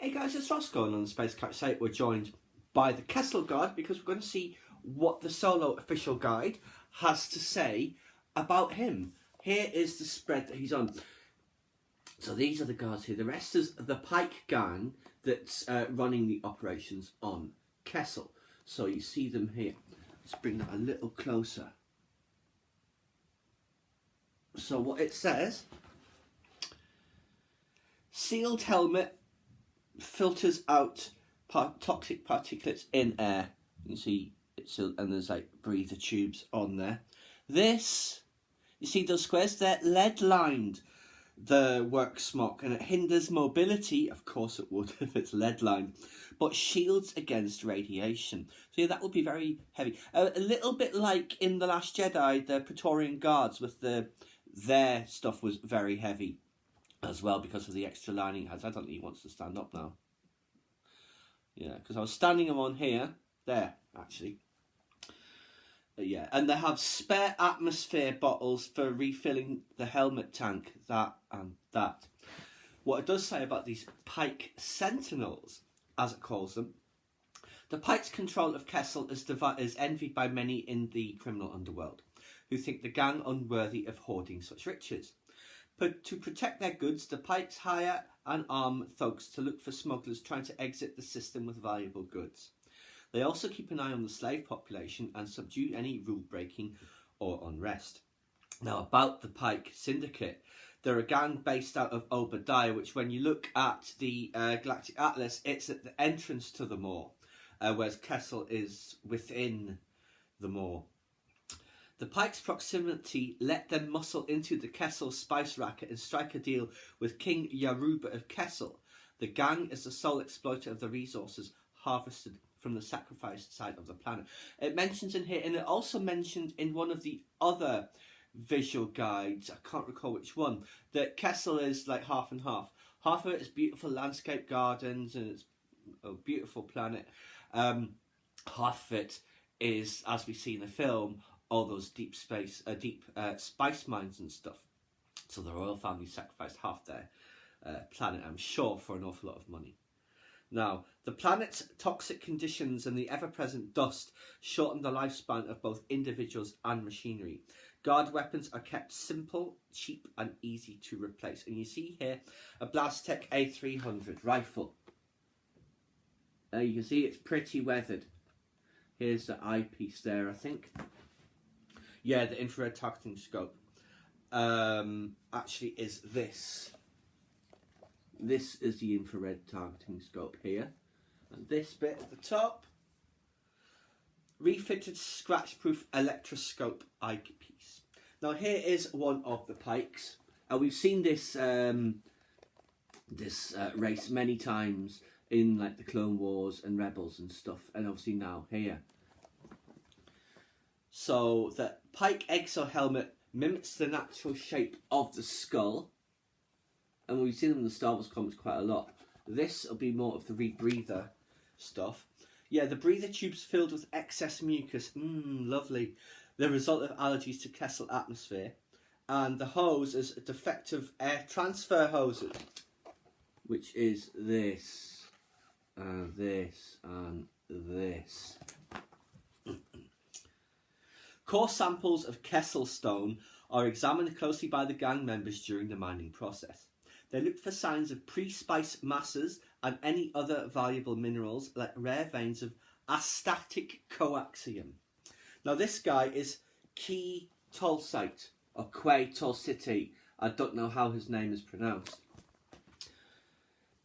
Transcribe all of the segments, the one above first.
Hey guys, it's Ross going on the Space Couch site. We're joined by the Kessel Guard because we're going to see what the solo official guide has to say about him. Here is the spread that he's on. So these are the guards here. The rest is the Pyke gang that's running the operations on Kessel. So you see them here. Let's bring that a little closer. So what it says, sealed helmet filters out toxic particulates in air. You can see it's and there's like breather tubes on there. This, you see those squares? They're lead lined, the work smock, and it hinders mobility. Of course it would if it's lead lined, but shields against radiation. So yeah, that would be very heavy. A little bit like in The Last Jedi, the Praetorian Guards with their stuff was very heavy as well because of the extra lining it has. I don't think he wants to stand up now. Yeah, because I was standing him on here. There, actually. Yeah, and they have spare atmosphere bottles for refilling the helmet tank. That and that. What it does say about these Pyke Sentinels, as it calls them, the Pyke's control of Kessel is envied by many in the criminal underworld, who think the gang unworthy of hoarding such riches. But to protect their goods, the Pykes hire and arm thugs to look for smugglers trying to exit the system with valuable goods. They also keep an eye on the slave population and subdue any rule-breaking or unrest. Now, about the Pyke Syndicate, they're a gang based out of Obadiah, which when you look at the Galactic Atlas, it's at the entrance to the moor, whereas Kessel is within the moor. The Pyke's proximity let them muscle into the Kessel spice racket and strike a deal with King Yaruba of Kessel. The gang is the sole exploiter of the resources harvested from the sacrificed side of the planet. It mentions in here, and it also mentioned in one of the other visual guides, I can't recall which one, that Kessel is like half and half. Half of it is beautiful landscape gardens and it's a beautiful planet. Half of it is, as we see in the film, all those deep spice mines and stuff. So the royal family sacrificed half their planet, I'm sure, for an awful lot of money. Now, the planet's toxic conditions and the ever-present dust shorten the lifespan of both individuals and machinery. Guard weapons are kept simple, cheap and easy to replace. And you see here a Blastech A300 rifle. You can see it's pretty weathered. Here's the eyepiece there, I think. Yeah, the infrared targeting scope actually is this. This is the infrared targeting scope here. And this bit at the top, refitted scratch-proof electroscope eyepiece. Now here is one of the Pykes. We've seen this race many times in like the Clone Wars and Rebels and stuff, and obviously now here. So the Pyke exohelmet mimics the natural shape of the skull. And we've seen them in the Star Wars comics quite a lot. This will be more of the rebreather stuff. Yeah, the breather tube's filled with excess mucus. Lovely. The result of allergies to Kessel atmosphere. And the hose is defective air transfer hoses, which is this, and this, and this. Core samples of Kessel stone are examined closely by the gang members during the mining process. They look for signs of pre-spice masses and any other valuable minerals like rare veins of astatic coaxium. Now this guy is Key Tolsite, or Quay Tolsiti. I don't know how his name is pronounced.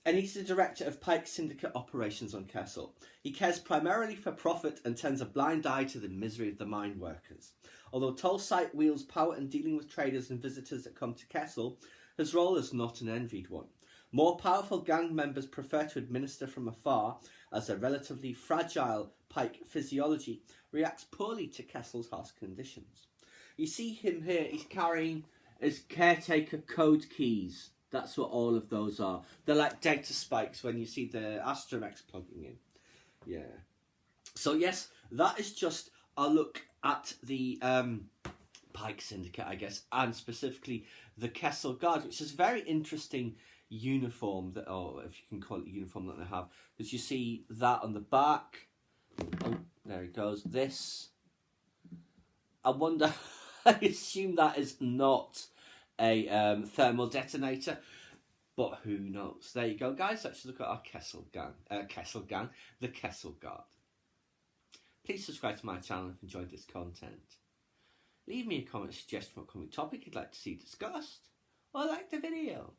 And he's the director of Pyke Syndicate operations on Kessel. He cares primarily for profit and turns a blind eye to the misery of the mine workers. Although Tolsite wields power in dealing with traders and visitors that come to Kessel, his role is not an envied one. More powerful gang members prefer to administer from afar, as their relatively fragile Pyke physiology reacts poorly to Kessel's harsh conditions. You see him here, he's carrying his caretaker code keys. That's what all of those are. They're like data spikes when you see the Astromechs plugging in. Yeah. So yes, that is just a look at the Pyke Syndicate, I guess, and specifically the Kessel Guard, which is very interesting uniform that, or if you can call it uniform that they have, because you see that on the back. Oh, there it goes. This, I wonder. I assume that is not a thermal detonator, but who knows? There you go, guys. Let's look at our Kessel gang. The Kessel Guard. Please subscribe to my channel if you enjoyed this content. Leave me a comment suggestion for a upcoming topic you'd like to see discussed, or like the video.